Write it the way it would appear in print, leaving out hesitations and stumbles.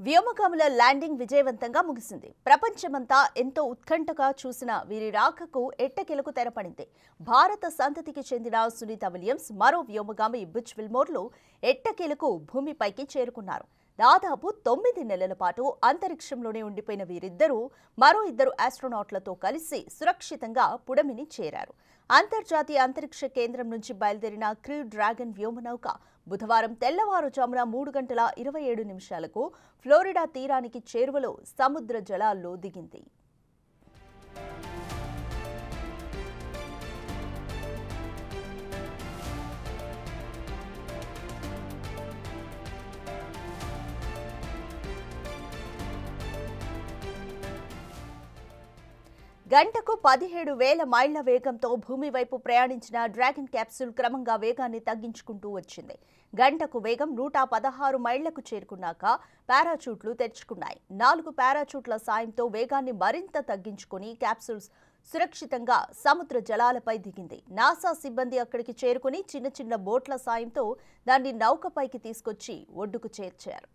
వ్యోమగాముల landing విజయవంతంగా ముగిసింది. ప్రపంచమంతా ఎంతో ఉత్కంఠగా చూసిన వీరి రాకకు ఎట్టకేలకు తెరపడింది. భారత సంతతికి చెందిన సునీత విలియమ్స్ మరో వ్యోమగామి బుచ్ విల్మోర్లు ఎట్టకేలకు భూమిపైకి చేరుకున్నారు. దాదాపు 9 నెలల పాటు అంతరిక్షంలోనే ఉండిపోయిన వీరిద్దరూ మరో 2 ఆస్ట్రోనాట్లతో కలిసి సురక్షితంగా పుడమిని చేరారు. అంతర్జాతీయ అంతరిక్ష కేంద్రం నుంచి బయలుదేరిన క్రూ డ్రాగన్ వ్యోమనౌక బుధవారం తెల్లవారుజామున 3:27 ఫ్లోరిడా తీరానికి చేరువలో సముద్ర జలాల్లో దిగింది. గంటకు 17,000 మైళ్ల వేగంతో భూమి వైపు ప్రయాణించిన డ్రాగన్ క్యాప్సూల్ క్రమంగా వేగాన్ని తగ్గించుకుంటూ వచ్చింది. గంటకు వేగం 116 మైళ్లకు చేరుకున్నాక పారాచూట్లు తెరుచుకున్నాయి. 4 పారాచూట్ల సాయంతో వేగాన్ని మరింత తగ్గించుకుని క్యాప్సూల్ సురక్షితంగా సముద్ర జలాలపై దిగింది. నాసా సిబ్బంది అక్కడికి చేరుకుని చిన్న చిన్న బోట్ల సాయంతో దాన్ని నౌకపైకి తీసుకొచ్చి ఒడ్డుకు చేర్చారు.